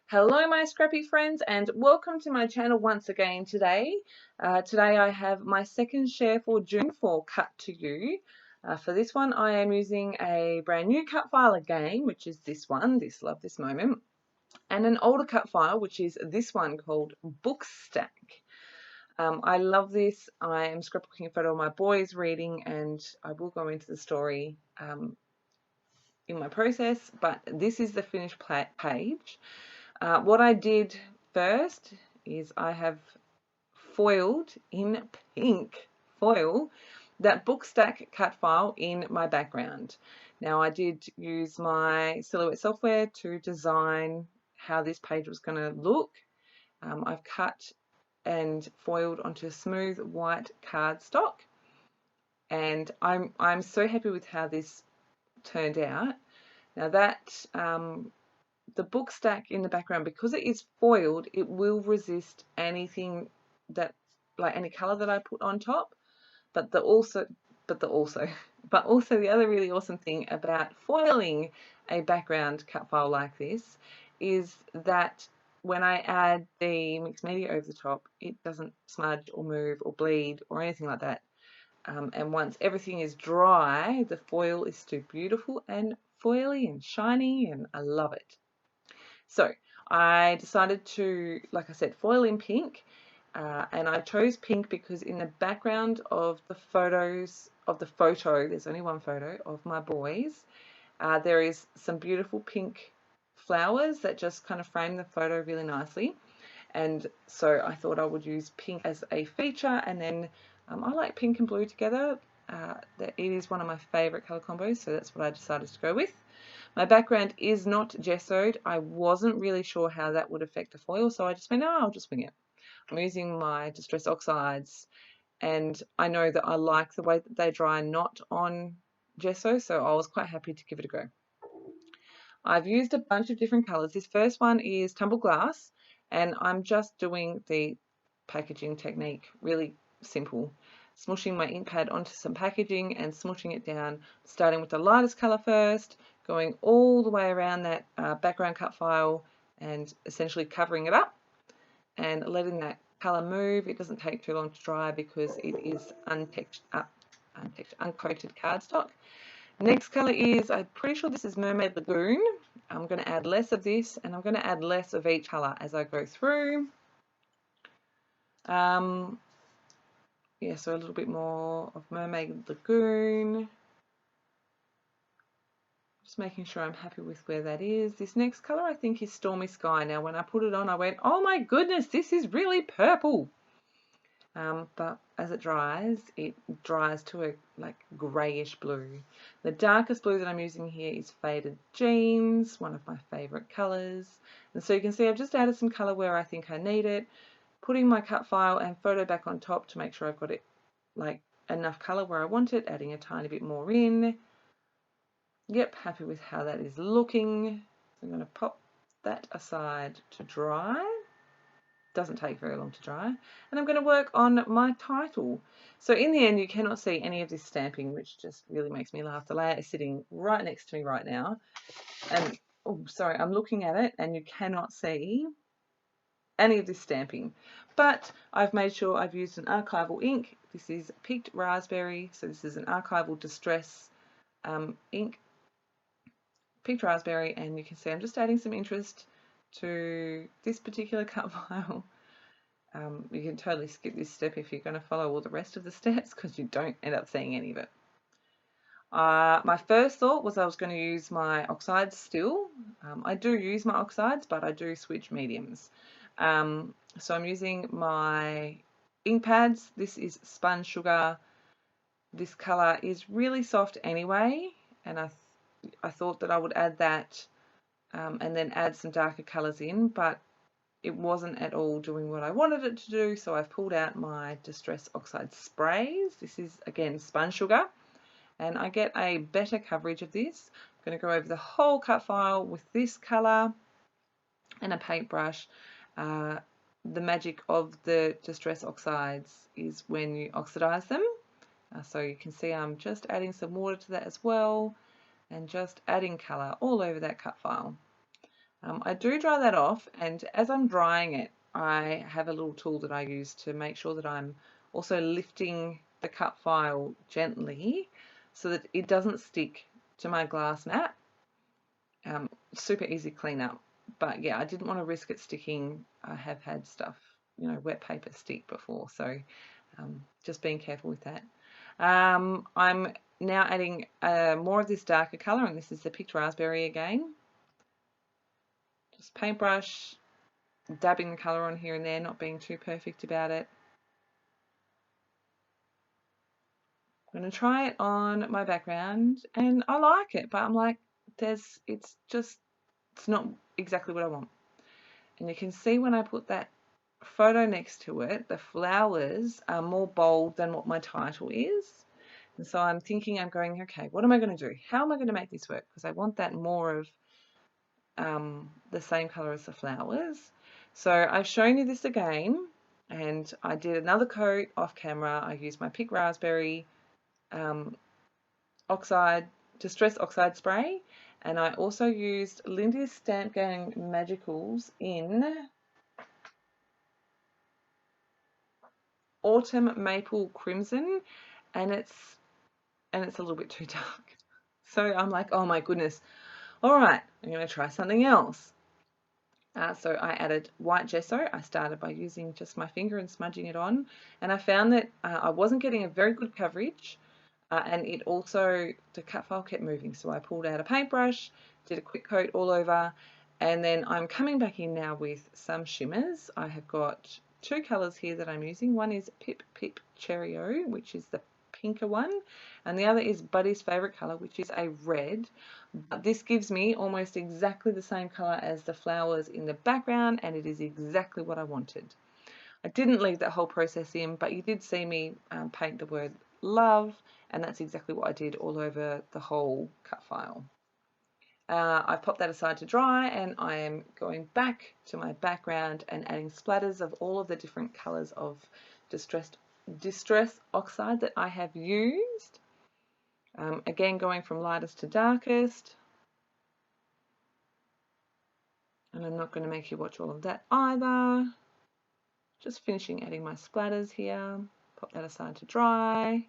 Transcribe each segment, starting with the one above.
Hello my scrappy friends and welcome to my channel once again today. Today I have my second share for June for cut to you. For this one I am using a brand new cut file again, which is this one, Love This Moment, and an older cut file which is this one called Bookstack. I love this. I am scrapbooking a photo of my boys reading and I will go into the story in my process, but this is the finished page. What I did first is I have foiled in pink foil that Bookstack cut file in my background. Now I did use my Silhouette software to design how this page was going to look. I've cut and foiled onto smooth white cardstock, and I'm so happy with how this turned out. Now that the Bookstack in the background, because it is foiled, it will resist anything that, like any color that I put on top. But also the other really awesome thing about foiling a background cut file like this is that when I add the mixed media over the top, it doesn't smudge or move or bleed or anything like that. And once everything is dry, the foil is still beautiful and foily and shiny, and I love it. So I decided to, like I said, foil in pink, and I chose pink because in the background of the photos of the photo, there's only one photo of my boys, there is some beautiful pink flowers that just kind of frame the photo really nicely. And so I thought I would use pink as a feature, and then I like pink and blue together. It is one of my favorite color combos, so that's what I decided to go with. My background is not gessoed. I wasn't really sure how that would affect the foil, so I just went, oh, I'll just wing it. I'm using my Distress Oxides, and I know that I like the way that they dry not on gesso, so I was quite happy to give it a go. I've used a bunch of different colors. This first one is Tumbled Glass, and I'm just doing the packaging technique, really simple. Smushing my ink pad onto some packaging and smushing it down, starting with the lightest color first, going all the way around that background cut file and essentially covering it up and letting that color move. It doesn't take too long to dry because it is uncoated cardstock. Next color is, I'm pretty sure this is Mermaid Lagoon. I'm going to add less of this, and I'm going to add less of each color as I go through. Yeah, so a little bit more of Mermaid Lagoon. Just making sure I'm happy with where that is. This next color I think is Stormy Sky. Now when I put it on I went, oh my goodness, this is really purple. But as it dries to a like grayish blue. The darkest blue that I'm using here is Faded Jeans, one of my favorite colors. And so you can see I've just added some color where I think I need it, putting my cut file and photo back on top to make sure I've got it like enough color where I want it, adding a tiny bit more in. Yep, happy with how that is looking. So I'm going to pop that aside to dry. Doesn't take very long to dry. And I'm going to work on my title. So in the end you cannot see any of this stamping, which just really makes me laugh. The layout is sitting right next to me right now, and oh sorry, I'm looking at it and you cannot see any of this stamping, but I've made sure I've used an archival ink. This is Picked Raspberry, so this is an archival distress ink, Picked Raspberry, and you can see I'm just adding some interest to this particular cut file. You can totally skip this step if you're going to follow all the rest of the steps because you don't end up seeing any of it. My first thought was I was going to use my oxides still. I do use my oxides, but I do switch mediums. So I'm using my ink pads. This is Spun Sugar. This color is really soft anyway, and I thought that I would add that and then add some darker colors in, but it wasn't at all doing what I wanted it to do, so I've pulled out my Distress Oxide sprays. This is again Spun Sugar, and I get a better coverage of this. I'm going to go over the whole cut file with this color and a paintbrush. The magic of the Distress Oxides is when you oxidize them. So you can see I'm just adding some water to that as well, and just adding color all over that cut file. I do dry that off, and as I'm drying it, I have a little tool that I use to make sure that I'm also lifting the cut file gently so that it doesn't stick to my glass mat. Super easy cleanup, but yeah, I didn't want to risk it sticking. I have had stuff, wet paper stick before, so just being careful with that. I'm now adding more of this darker color, and this is the Picked Raspberry again. Just paintbrush, dabbing the color on here and there, not being too perfect about it. I'm going to try it on my background, and I like it, but I'm like, it's not exactly what I want. And you can see when I put that photo next to it, the flowers are more bold than what my title is. And so I'm thinking, I'm going, okay, what am I going to do? How am I going to make this work? Because I want that more of the same color as the flowers. So I've shown you this again, and I did another coat off camera. I used my Picked Raspberry Distress Oxide spray, and I also used Lindy's Stamp Gang Magicals in Autumn Maple Crimson, and it's a little bit too dark. So I'm like, oh my goodness. All right, I'm going to try something else. So I added white gesso. I started by using just my finger and smudging it on, and I found that I wasn't getting a very good coverage, and it also, the cut file kept moving. So I pulled out a paintbrush, did a quick coat all over, and then I'm coming back in now with some shimmers. I have got two colors here that I'm using. One is Pip Pip Cherry-O, which is the pinker one, and the other is Buddy's favorite color, which is a red. But this gives me almost exactly the same color as the flowers in the background, and it is exactly what I wanted. I didn't leave that whole process in, but you did see me paint the word love, and that's exactly what I did all over the whole cut file. I've popped that aside to dry, and I am going back to my background and adding splatters of all of the different colors of Distress Oxide that I have used. Again, going from lightest to darkest. And I'm not going to make you watch all of that either. Just finishing adding my splatters here. Pop that aside to dry.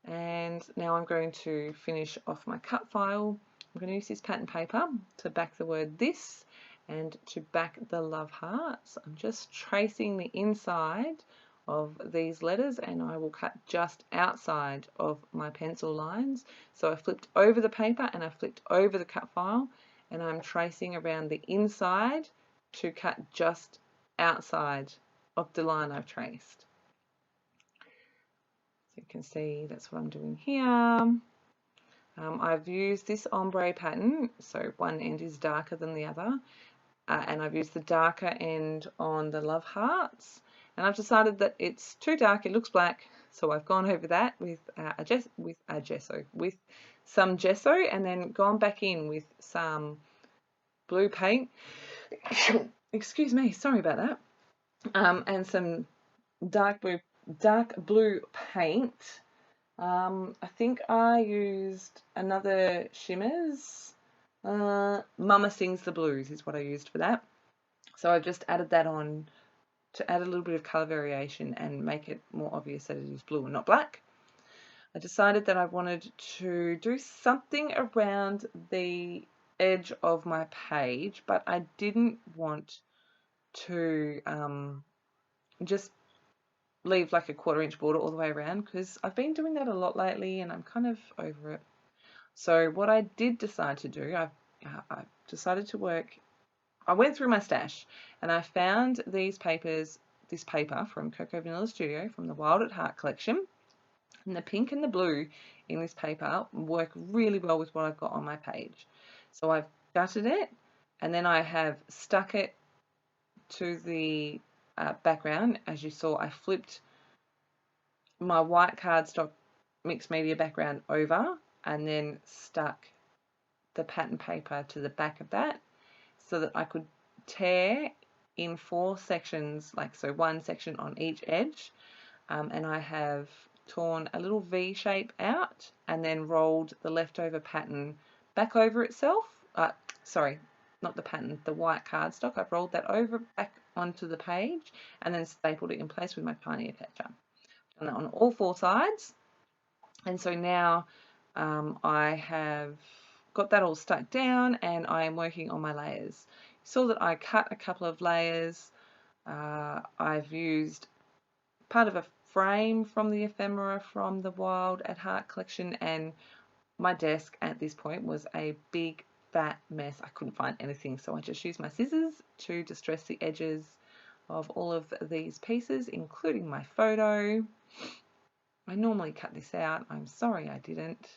And now I'm going to finish off my cut file. I'm going to use this pattern paper to back the word this and to back the love hearts. I'm just tracing the inside of these letters, and I will cut just outside of my pencil lines. So I flipped over the paper and I flipped over the cut file, and I'm tracing around the inside to cut just outside of the line I've traced. So you can see that's what I'm doing here. I've used this ombre pattern, so one end is darker than the other, and I've used the darker end on the love hearts, and I've decided that it's too dark, it looks black, so I've gone over that with some gesso, and then gone back in with some blue paint. Excuse me, sorry about that. And some dark blue paint. I think I used another shimmers. Mama Sings the Blues is what I used for that. So I've just added that on to add a little bit of color variation and make it more obvious that it is blue and not black. I decided that I wanted to do something around the edge of my page, but I didn't want to just leave like a 1/4 inch border all the way around, because I've been doing that a lot lately and I'm kind of over it. So what I did decide to do, I decided to work, I went through my stash and I found this paper from Cocoa Vanilla Studio from the Wild at Heart collection, and the pink and the blue in this paper work really well with what I've got on my page. So I've gutted it, and then I have stuck it to the background. As you saw, I flipped my white cardstock mixed media background over and then stuck the pattern paper to the back of that so that I could tear in 4 sections, like so, one section on each edge, and I have torn a little V shape out and then rolled the leftover pattern back over itself, not the pattern, the white cardstock. I've rolled that over back onto the page and then stapled it in place with my tiny attacher. Done that on all 4 sides. And so now I have got that all stuck down and I am working on my layers. You saw that I cut a couple of layers. I've used part of a frame from the ephemera from the Wild at Heart collection, and my desk at this point was a big fat mess. I couldn't find anything, so I just used my scissors to distress the edges of all of these pieces, including my photo. I normally cut this out. I'm sorry I didn't.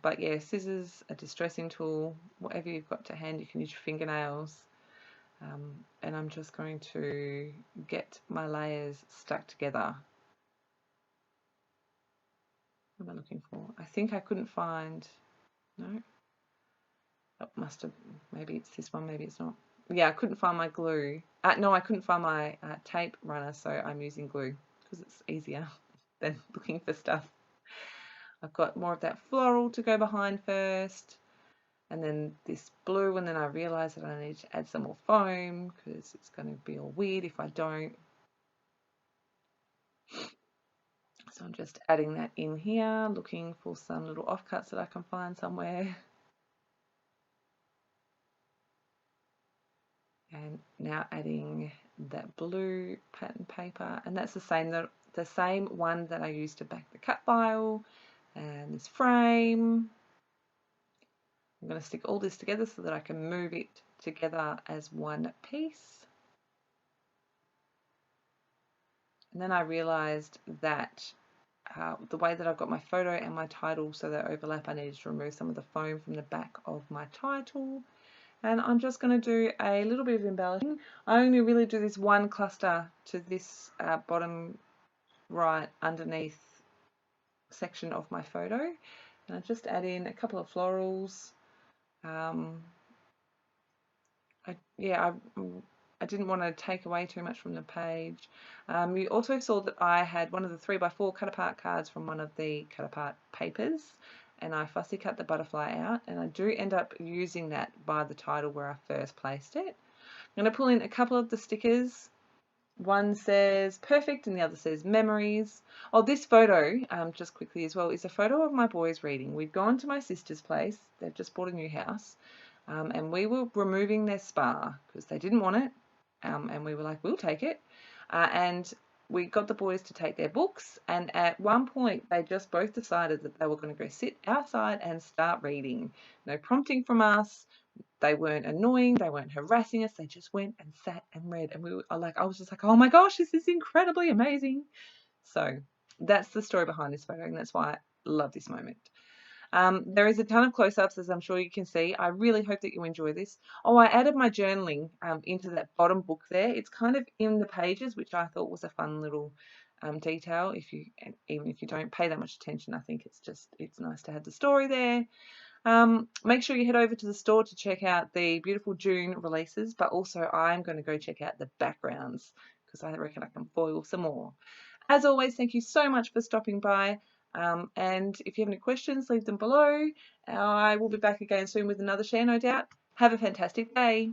But yeah, scissors, a distressing tool, whatever you've got to hand. You can use your fingernails. And I'm just going to get my layers stuck together. What am I looking for? I think I couldn't find, no, that must have, maybe it's this one, maybe it's not. Yeah, I couldn't find my glue. No, I couldn't find my tape runner, so I'm using glue because it's easier than looking for stuff. I've got more of that floral to go behind first, and then this blue, and then I realised that I need to add some more foam because it's going to be all weird if I don't. So I'm just adding that in here, looking for some little offcuts that I can find somewhere. And now adding that blue pattern paper, and that's the same one that I used to back the cut file, and this frame. I'm going to stick all this together so that I can move it together as one piece. And then I realized that the way that I've got my photo and my title so they overlap, I needed to remove some of the foam from the back of my title. And I'm just going to do a little bit of embellishing. I only really do this one cluster to this bottom right underneath section of my photo. And I just add in a couple of florals. I didn't want to take away too much from the page. You also saw that I had one of the 3x4 cut apart cards from one of the cut apart papers, and I fussy cut the butterfly out, and I do end up using that by the title where I first placed it. I'm going to pull in a couple of the stickers. One says perfect and the other says memories. Oh, this photo, just quickly as well, is a photo of my boys reading. We've gone to my sister's place. They've just bought a new house. And we were removing their spa because they didn't want it. And we were like, we'll take it. And we got the boys to take their books. And at one point, they just both decided that they were going to go sit outside and start reading. No prompting from us. They weren't annoying. They weren't harassing us. They just went and sat and read. And I was just like, oh my gosh, this is incredibly amazing. So that's the story behind this photo. And that's why I love this moment. There is a ton of close-ups, as I'm sure you can see. I really hope that you enjoy this. Oh, I added my journaling into that bottom book there. It's kind of in the pages, which I thought was a fun little detail. Even if you don't pay that much attention, I think it's nice to have the story there. Make sure you head over to the store to check out the beautiful June releases, but also I'm going to go check out the backgrounds because I reckon I can foil some more. As always, thank you so much for stopping by. And if you have any questions, leave them below. I will be back again soon with another share, no doubt. Have a fantastic day.